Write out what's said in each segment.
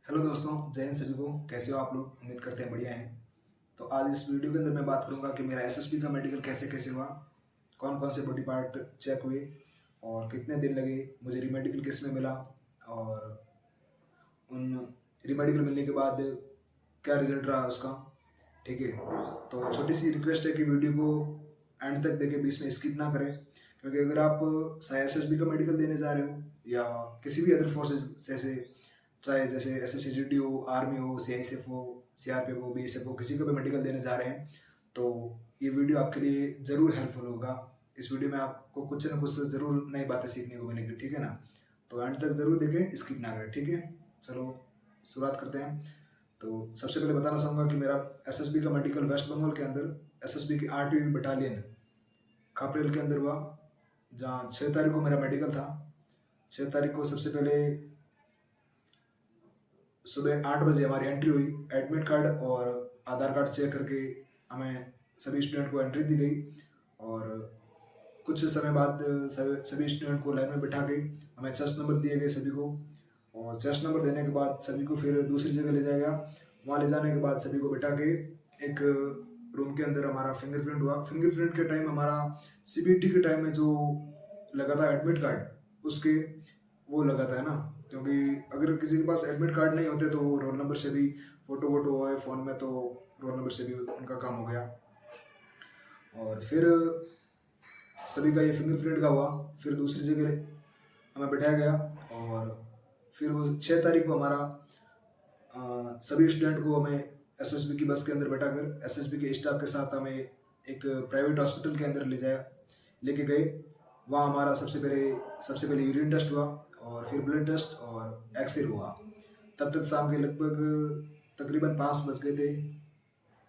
Hello दोस्तों, जय हिंद सभी को। कैसे हो आप लोग? उम्मीद करते हैं बढ़िया हैं। तो आज इस वीडियो के अंदर मैं बात करूंगा कि मेरा एसएसबी का मेडिकल कैसे कैसे हुआ, कौन कौन से बॉडी पार्ट चेक हुए और कितने दिन लगे, मुझे रीमेडिकल किस में मिला और उन रीमेडिकल मिलने के बाद क्या रिजल्ट रहा उसका। ठीक है, तो छोटी सी रिक्वेस्ट है कि वीडियो को एंड तक देखें, बीच में स्किप ना करें, क्योंकि अगर आप चाहे एसएसबी का मेडिकल देने जा रहे हो या किसी भी अदर फोर्सेज जैसे चाहे जैसे एसएससीजीडी हो, आर्मी हो, सीआईएसएफ हो, सीआरपीएफ हो, बीएसएफ हो, किसी को भी मेडिकल देने जा रहे हैं तो ये वीडियो आपके लिए ज़रूर हेल्पफुल होगा। इस वीडियो में आपको कुछ ना कुछ ज़रूर नई बातें सीखने को मिलेंगी, ठीक है ना। तो एंड तक ज़रूर देखें, स्किप ना करें, ठीक है। चलो शुरुआत करते हैं। तो सबसे पहले बताना चाहूँगा कि मेरा एसएसबी का मेडिकल वेस्ट बंगाल के अंदर एसएसबी की आरटीओ बटालियन खापरेल के अंदर हुआ, जहाँ 6 तारीख को मेरा मेडिकल था। 6 तारीख को सबसे पहले सुबह 8 बजे हमारी एंट्री हुई। एडमिट कार्ड और आधार कार्ड चेक करके हमें सभी स्टूडेंट को एंट्री दी गई और कुछ समय बाद सभी स्टूडेंट को लाइन में बिठा के हमें चेस्ट नंबर दिए गए सभी को, और चेस्ट नंबर देने के बाद सभी को फिर दूसरी जगह ले जाएगा। वहाँ ले जाने के बाद सभी को बिठा के एक रूम के अंदर हमारा फिंगरप्रिंट हुआ। फिंगरप्रिंट के टाइम हमारा सीबीटी के टाइम में जो लगा था एडमिट कार्ड, उसके वो लगा था, है ना। क्योंकि अगर किसी के पास एडमिट कार्ड नहीं होते तो वो रोल नंबर से भी फोटो वोटो हुआ है फ़ोन में, तो रोल नंबर से भी उनका काम हो गया। और फिर सभी का ये फिंगरप्रिंट का हुआ। फिर दूसरी जगह हमें बिठाया गया और फिर वो 6 तारीख को हमारा सभी स्टूडेंट को हमें एसएसबी की बस के अंदर बैठाकर एसएसबी के स्टाफ के साथ हमें एक प्राइवेट हॉस्पिटल के अंदर लेके गए। वहाँ हमारा सबसे पहले यूरिन टेस्ट हुआ और फिर ब्लड टेस्ट और एक्सरे हुआ। तब तक शाम के लगभग तकरीबन 5 बज गए थे।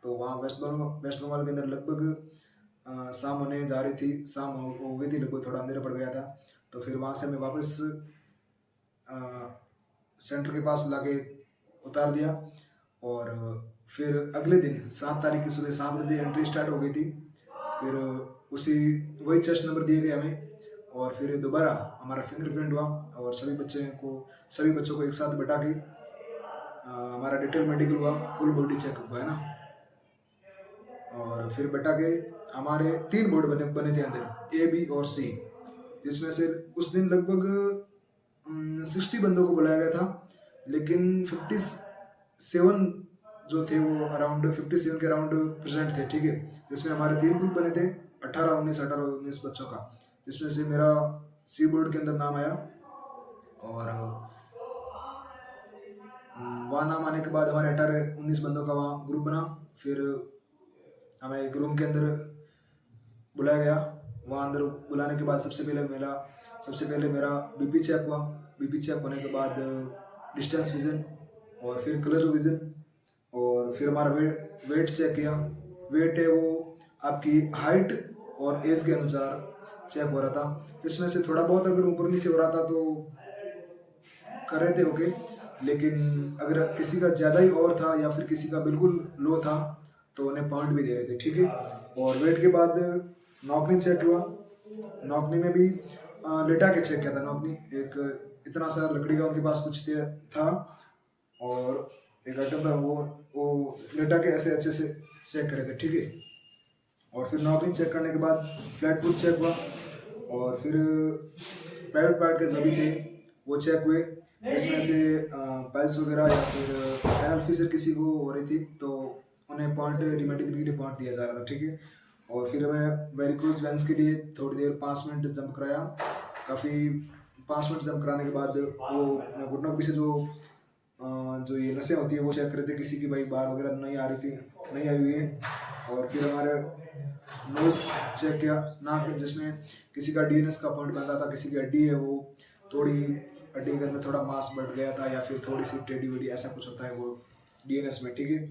तो वहाँ वेस्ट बंगाल के अंदर लगभग शाम होने जा रही थी, शाम हो गई थी, लगभग थोड़ा अंधेरा पड़ गया था। तो फिर वहाँ से हमें वापस सेंटर के पास लाके उतार दिया और फिर अगले दिन 7 तारीख की सुबह 7 बजे एंट्री स्टार्ट हो गई थी। फिर उसी वही चेस्ट नंबर दिए गए हमें और फिर दोबारा हमारा फिंगरप्रिंट हुआ और सभी बच्चों को एक साथ बैठा के हमारा डिटेल मेडिकल हुआ, फुल बॉडी चेकअप हुआ, है ना। और फिर बैठा के हमारे 3 बोर्ड बने थे अंदर, ए बी और सी, जिसमें से उस दिन लगभग 60 बंदों को बुलाया गया था, लेकिन 57 जो थे वो अराउंड 57 के अराउंड प्रेजेंट थे, ठीक है। जिसमें हमारे 3 ग्रुप बने थे, 18-19 बच्चों का, जिसमें से मेरा सी बोर्ड के अंदर नाम आया। और वहाँ नाम आने के बाद हमारे 18-19 बंदों का वहाँ ग्रुप बना। फिर हमें एक रूम के अंदर बुलाया गया। वहाँ अंदर बुलाने के बाद सबसे पहले मेरा बीपी चेक हुआ। बीपी चेक होने के बाद डिस्टेंस विजन और फिर कलर विजन और फिर हमारा वेट चेक किया। वेट है वो आपकी हाइट और एज के अनुसार चेक हो रहा था, जिसमें से थोड़ा बहुत अगर ऊपर नीचे हो रहा था तो कर रहे थे ओके, लेकिन अगर किसी का ज़्यादा ही और था या फिर किसी का बिल्कुल लो था तो उन्हें पॉइंट भी दे रहे थे, ठीक है। और वेट के बाद नॉकनी चेक हुआ। नॉकनी में भी लेटा के चेक किया था। नॉकनी एक इतना सा लकड़ी का उनके पास कुछ था और एक आइटम था, वो लेटा के ऐसे अच्छे से चेक करे थे, ठीक है। और फिर नॉकनी चेक करने के बाद फ्लैट फुट चेक हुआ और फिर प्राइवेट पार्ट के सभी थे वो चेक हुए, जिसमें से पाइल्स वगैरह या फिर एनल फीसर किसी को हो रही थी तो उन्हें पॉइंट रिमेडिकल के लिए पॉइंट दिया जा रहा था, ठीक है। और फिर हमें वेरिकोज वेंस के लिए थोड़ी देर 5 मिनट जंप कराया। काफ़ी 5 मिनट जंप कराने के बाद वो घुटनों के पीछे जो ये नसें होती है वो चेक कर रहे थे, किसी की भाई बार वगैरह नहीं आ रही थी, नहीं आई हुई है। और फिर हमारे नोज चेक किया, नाक, जिसमें किसी का डीएनएस का पॉइंट बन रहा था, किसी की हड्डी है वो थोड़ी हड्डी के अंदर थोड़ा मांस बढ़ गया था या फिर थोड़ी सी टेढ़ी वेढ़ी, ऐसा कुछ होता है वो डीएनएस में, ठीक है।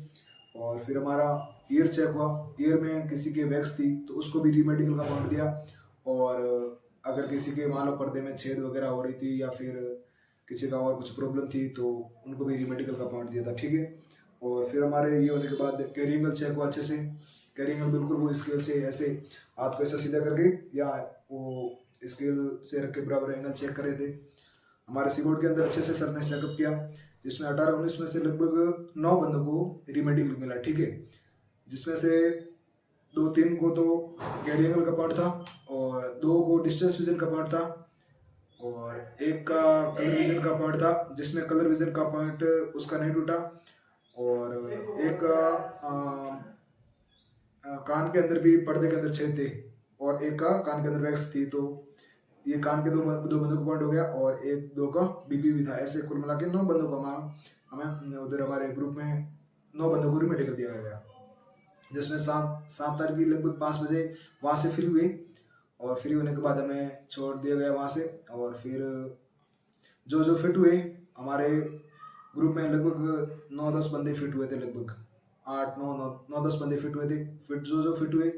और फिर हमारा ईयर चेक हुआ। ईयर में किसी के वैक्स थी तो उसको भी रीमेडिकल का पॉइंट दिया। और अगर किसी के मान लो पर्दे में छेद वगैरह हो रही थी या फिर किसी का और कुछ प्रॉब्लम थी तो उनको भी रीमेडिकल का पॉइंट दिया था, ठीक है। और फिर हमारे ये होने के बाद कैरिंगल चेक हुआ अच्छे से। कैरिंगल बिल्कुल वो स्केल से ऐसे हाथ को ऐसा सीधा करके या वो स्केल से रख के बराबर एंगल चेक कर रहे थे। हमारे सीबोर्ड के अंदर अच्छे से सर ने चेकअप किया, जिसमें 18-19 में से लगभग 9 बंदों को रीमेडिकल मिला, ठीक है। जिसमें से 2-3 को तो कैरी एंगल का पॉइंट था और 2 को डिस्टेंस विजन का पॉइंट था और एक का कलर विजन का पॉइंट था, जिसमें कलर विजन का पॉइंट उसका नहीं टूटा। और एक का कान के अंदर भी पर्दे के अंदर छेद थे और एक का कान के अंदर वैक्स थी, तो ये कान के दो बंदों का पॉइंट हो गया और 1-2 का बीपी भी था। ऐसे कुल मिला के 9 बंदों को हमें उधर हमारे ग्रुप में 9 बंदों को रिमेडिकल दिया गया, जिसमें 7 तारीख की लगभग 5 बजे वहाँ से फ्री हुए और फ्री होने के बाद हमें छोड़ दिया गया वहाँ से। और फिर जो फिट हुए हमारे ग्रुप में लगभग 9-10 बंदे फिट हुए थे, लगभग 8-9-10 बंदे फिट हुए थे। फिट जो फिट हुए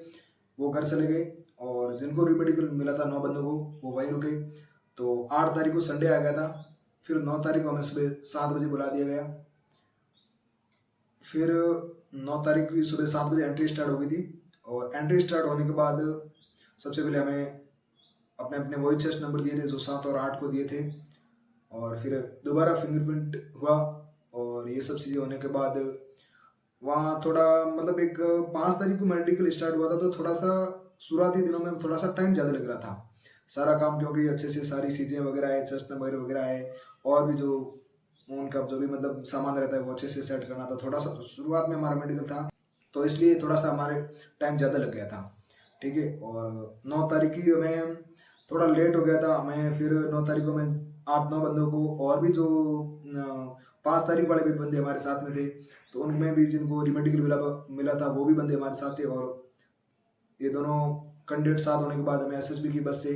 वो घर चले गए और जिनको रिमेडिकल मिला था 9 बंदों को वो वहीं रुके। तो 8 तारीख को संडे आ गया था, फिर 9 तारीख को हमें सुबह 7 बजे बुला दिया गया। फिर 9 तारीख की सुबह 7 बजे एंट्री स्टार्ट हो गई थी और एंट्री स्टार्ट होने के बाद सबसे पहले हमें अपने अपने वही चेस्ट नंबर दिए थे जो 7 और 8 को दिए थे और फिर दोबारा फिंगरप्रिंट हुआ। और ये सब चीज़ें होने के बाद वहाँ थोड़ा मतलब एक 5 तारीख को मेडिकल स्टार्ट हुआ था, तो थोड़ा सा शुरुआती दिनों में थोड़ा सा टाइम ज़्यादा लग रहा था सारा काम, क्योंकि अच्छे से सारी चीज़ें वगैरह है, चेस्ट नंबर वगैरह है और भी जो उनका जो भी मतलब सामान रहता है वो अच्छे से सेट करना था। थोड़ा सा शुरुआत में हमारा मेडिकल था तो इसलिए थोड़ा सा हमारे टाइम ज़्यादा लग गया था, ठीक है। और 9 तारीख की हमें थोड़ा लेट हो गया था, हमें फिर 9 तारीख को हमें 8-9 बंदों को और भी जो 5 तारीख वाले भी बंदे हमारे साथ में थे तो उनमें भी जिनको रिमेडिकल मिला था वो भी बंदे हमारे साथ थे। और ये दोनों कैंडिडेट साथ होने के बाद हमें एसएसबी की बस से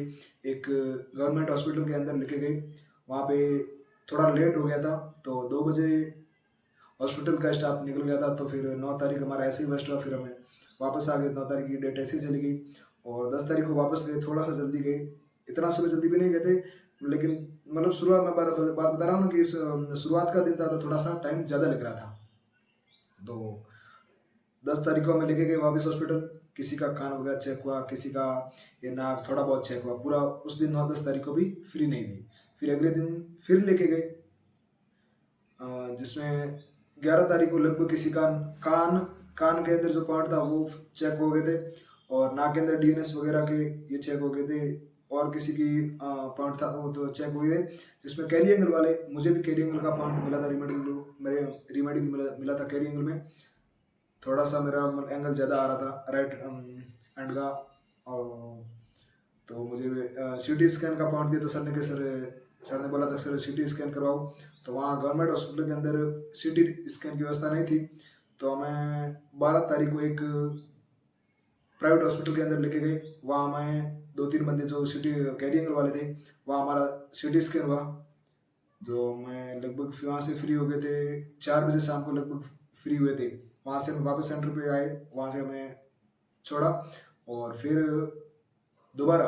एक गवर्नमेंट हॉस्पिटल के अंदर लेके गए। वहाँ पे थोड़ा लेट हो गया था तो 2 बजे हॉस्पिटल का स्टाफ निकल गया था, तो फिर 9 तारीख हमारा ऐसे ही वेस्ट हुआ। फिर हमें वापस आ गए, 9 तारीख की डेट ऐसे ही चली गई और 10 तारीख को वापस गए, थोड़ा सा जल्दी गए, इतना सुबह जल्दी भी नहीं गए थे, लेकिन मतलब शुरुआत में बात बता रहा हूँ कि शुरुआत का दिन था तो थोड़ा सा टाइम ज़्यादा लग रहा था। तो 10 तारीख को हमें लेके गए वापस हॉस्पिटल, किसी का कान वगैरह चेक हुआ, किसी का ये नाक थोड़ा बहुत चेक हुआ, पूरा उस दिन 9-10 तारीख को भी फ्री नहीं हुई। फिर अगले दिन फिर लेके गए, जिसमें 11 तारीख को लगभग किसी का कान के अंदर जो पॉइंट था वो चेक हो गए थे और नाक के अंदर डीएनएस वगैरह के ये चेक हो गए थे और किसी की पॉइंट था वो तो चेक हुए थे, जिसमें कैरी एंगल वाले मुझे भी कैरी एंगल का पॉइंट मिला था, रिमेडिकल मिला था कैरी एंगल में। थोड़ा सा मेरा एंगल ज़्यादा आ रहा था राइट एंड का, और तो मुझे सीटी स्कैन का पॉइंट दिया तो सर ने बोला था सर सीटी स्कैन करवाओ। तो वहाँ गवर्नमेंट हॉस्पिटल के अंदर सीटी स्कैन की व्यवस्था नहीं थी, तो हमें 12 तारीख को एक प्राइवेट हॉस्पिटल के अंदर लेके गए। वहाँ हमें 2-3 बंदे जो सिटी कैरी एंगल वाले थे वहाँ हमारा सिटी स्कैन हुआ, जो मैं लगभग वहाँ से फ्री हो गए थे 4 बजे शाम को लगभग फ्री हुए थे। वहाँ से हम वापस सेंटर पे आए, वहाँ से हमें छोड़ा और फिर दोबारा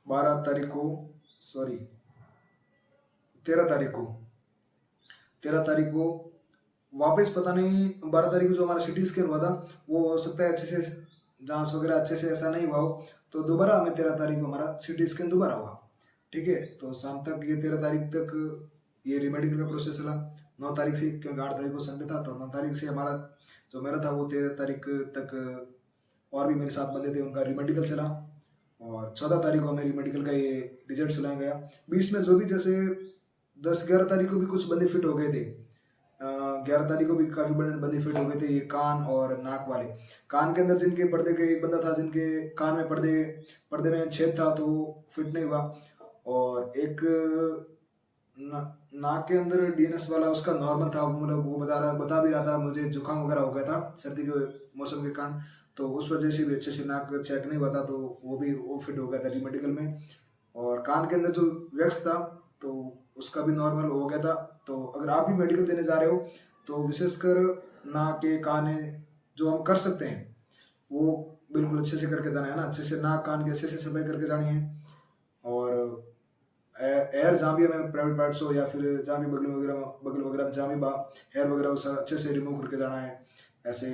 13 तारीख को वापस पता नहीं 12 तारीख को जो हमारा सिटी स्कैन हुआ था वो हो सकता है अच्छे से जांच वगैरह अच्छे से ऐसा नहीं हुआ हो, तो दोबारा हमें 13 तारीख को हमारा सिटी स्कैन दोबारा हुआ, ठीक है। तो शाम तक ये 13 तारीख तक ये रिमेडिकल का प्रोसेस चला। 9 तारीख से, क्योंकि 8 तारीख को संडे था, तो 9 तारीख से हमारा जो मेरा था वो 13 तारीख तक और भी मेरे साथ बंदे थे उनका रिमेडिकल चला और 14 तारीख को हमें रिमेडिकल का ये रिजल्ट सुनाया गया। बीच में जो भी जैसे 10-11 तारीख को भी कुछ बंदे फिट हो गए थे, 11 तारीख को भी काफ़ी बंदे फिट हो गए थे, ये कान और नाक वाले। कान के अंदर जिनके पर्दे के एक बंदा था जिनके कान में पर्दे में छेद था तो वो फिट नहीं हुआ, और एक नाक के अंदर डीएनएस वाला उसका नॉर्मल था, मतलब वो बता भी रहा था मुझे जुकाम वगैरह हो गया था सर्दी के मौसम के कारण, तो उस वजह से भी अच्छे से नाक चेक नहीं हुआ था, तो वो फिट हो गया था रिमेडिकल में। और कान के अंदर जो वैक्स था तो उसका भी नॉर्मल हो गया था। तो अगर आप भी मेडिकल देने जा रहे हो तो विशेषकर नाक के कान जो हम कर सकते हैं वो बिल्कुल अच्छे से करके जाना है ना, अच्छे से नाक कान की अच्छे से सफाई करके जानी है। और एयर जहाँ भी हमें प्राइवेट पार्ट्स हो या फिर जहाँ भी बगल वगैरह में जहाँ भी हेयर वगैरह उसे अच्छे से रिमूव करके जाना है, ऐसे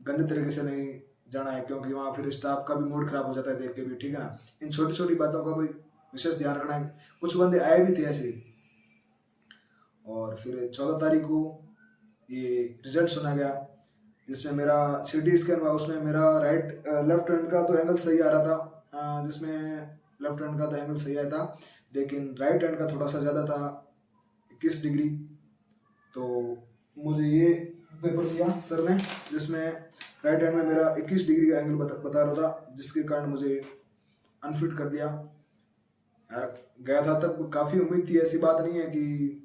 गंदे तरीके से नहीं जाना है, क्योंकि वहाँ फिर स्टाफ का भी मूड खराब हो जाता है देख के भी, ठीक है ना। इन छोटी छोटी बातों का भी विशेष ध्यान रखना है। कुछ बंदे आए भी थे ऐसे, और फिर 14 तारीख को ये रिजल्ट सुना गया, जिसमें मेरा CT स्कैन हुआ। उसमें मेरा लेफ्ट हैंड का तो एंगल सही आ रहा था, जिसमें लेफ्ट हैंड का तो एंगल सही आया था, लेकिन राइट हैंड का थोड़ा सा ज़्यादा था, 21 डिग्री। तो मुझे ये पेपर दिया सर ने, जिसमें राइट हैंड में मेरा 21 डिग्री का एंगल बता रहा था, जिसके कारण मुझे अनफिट कर दिया। यार गया था तब काफ़ी उम्मीद थी, ऐसी बात नहीं है कि,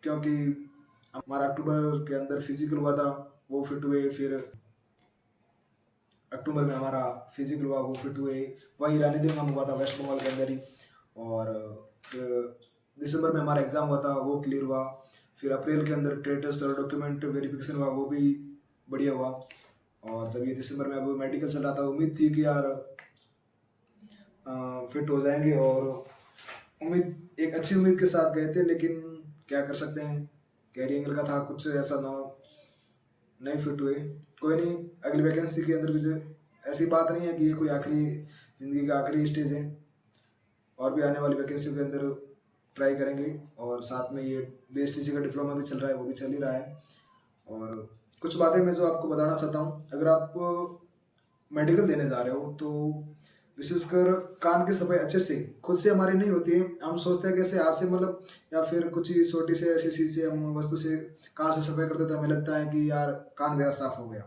क्योंकि हमारा अक्टूबर के अंदर फिजिकल हुआ था, वो फिट हुए, फिर अक्टूबर में हमारा फिजिकल हुआ, वो फिट हुए, वही रानीदिन में हुआ था वेस्ट बंगाल के अंदर ही। और फिर दिसंबर में हमारा एग्ज़ाम हुआ था, वो क्लियर हुआ। फिर अप्रैल के अंदर ट्रेड टेस्ट और डॉक्यूमेंट वेरिफिकेशन हुआ, वो भी बढ़िया हुआ। और जब ये दिसंबर में अब मेडिकल चल रहा था, उम्मीद थी कि यार फिट हो जाएंगे, और उम्मीद एक अच्छी उम्मीद के साथ गए थे, लेकिन क्या कर सकते हैं, कैरी एंगल का था, कुछ ऐसा नहीं फिट हुए। कोई नहीं, अगली वैकेंसी के अंदर भी ऐसी बात नहीं है कि ये कोई आखिरी ज़िंदगी का आखिरी स्टेज है, और भी आने वाली वैकेंसी के अंदर ट्राई करेंगे। और साथ में ये BSTC का डिप्लोमा भी चल रहा है, वो भी चल ही रहा है। और कुछ बातें मैं जो आपको बताना चाहता हूँ, अगर आप मेडिकल देने जा रहे हो तो विशेषकर कान की सफाई अच्छे से खुद से हमारी नहीं होती है। हम सोचते हैं कैसे हाथ से, मतलब या फिर कुछ ही छोटी से ऐसी चीज से, हम वस्तु से कान से सफाई करते तो हमें लगता है कि यार कान मेरा साफ हो गया,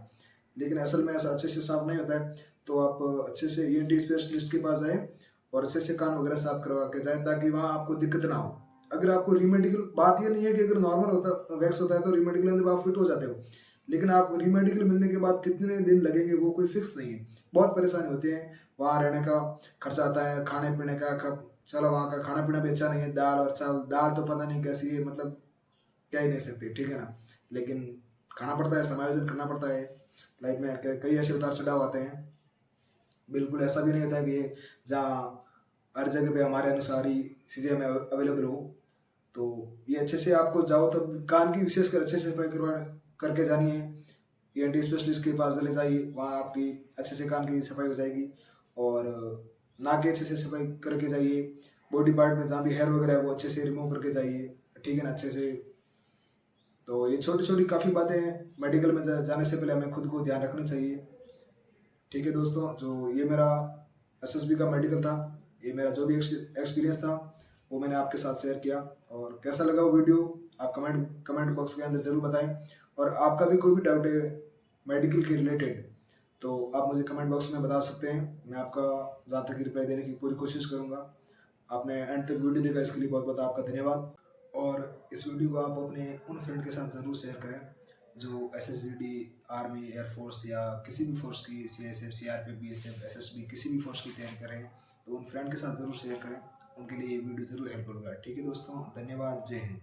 लेकिन असल में ऐसा अच्छे से साफ नहीं होता है। तो आप अच्छे से ENT स्पेशलिस्ट के पास जाएं और अच्छे से कान वगैरह साफ करवा के जाएं, ताकि वहाँ आपको दिक्कत ना हो। अगर आपको रीमेडिकल, बात ये नहीं है कि अगर नॉर्मल होता वैक्स होता है तो रीमेडिकल के अंदर आप फिट हो जाते हो, लेकिन आप रीमेडिकल मिलने के बाद कितने दिन लगेंगे वो कोई फिक्स नहीं है। बहुत परेशानी होती है, वहाँ रहने का खर्चा आता है, खाने पीने का चलो वहाँ का खाना पीना भी अच्छा नहीं है, दाल और चावल, दाल तो पता नहीं कैसी है, मतलब क्या ही नहीं सकते, ठीक है ना, लेकिन खाना पड़ता है, समायोजन करना पड़ता है। लाइफ में कई ऐसे उतार चढ़ाव आते हैं। बिल्कुल ऐसा भी नहीं होता कि जहाँ हर जगह पे हमारे अनुसार ही चीज़ें हमें अवेलेबल हो। तो ये अच्छे से आपको जाओ तब कान की विशेषकर अच्छे से सफाई करवा करके जानी है। ENT स्पेशलिस्ट के पास चले जाइए, वहाँ आपकी अच्छे से कान की सफाई हो जाएगी। और नाक की अच्छे से सफाई करके जाइए। बॉडी पार्ट में जहाँ भी हेयर वगैरह है वो अच्छे से रिमूव करके जाइए, ठीक है ना, अच्छे से। तो ये छोटी छोटी काफ़ी बातें हैं, मेडिकल में जाने से पहले हमें खुद को ध्यान रखनी चाहिए, ठीक है दोस्तों। जो ये मेरा SSB का मेडिकल था, ये मेरा जो भी एक्सपीरियंस था वो मैंने आपके साथ शेयर किया। और कैसा लगा वो वीडियो आप कमेंट बॉक्स के अंदर ज़रूर बताएं। और आपका भी कोई भी डाउट है मेडिकल के रिलेटेड तो आप मुझे कमेंट बॉक्स में बता सकते हैं, मैं आपका जहाँ तक रिप्लाई देने की पूरी कोशिश करूँगा। आपने एंड तक वीडियो देखा, इसके लिए बहुत बहुत आपका धन्यवाद। और इस वीडियो को आप अपने उन फ्रेंड के साथ ज़रूर शेयर करें जो SSGD, आर्मी, एयरफोर्स या किसी भी फोर्स की, CSF, CRPF, BSF, SSB किसी भी फोर्स की तैयारी करें, तो उन फ्रेंड के साथ ज़रूर शेयर करें, उनके लिए ये वीडियो ज़रूर हेल्प होगा। ठीक है दोस्तों, धन्यवाद, जय हिंद।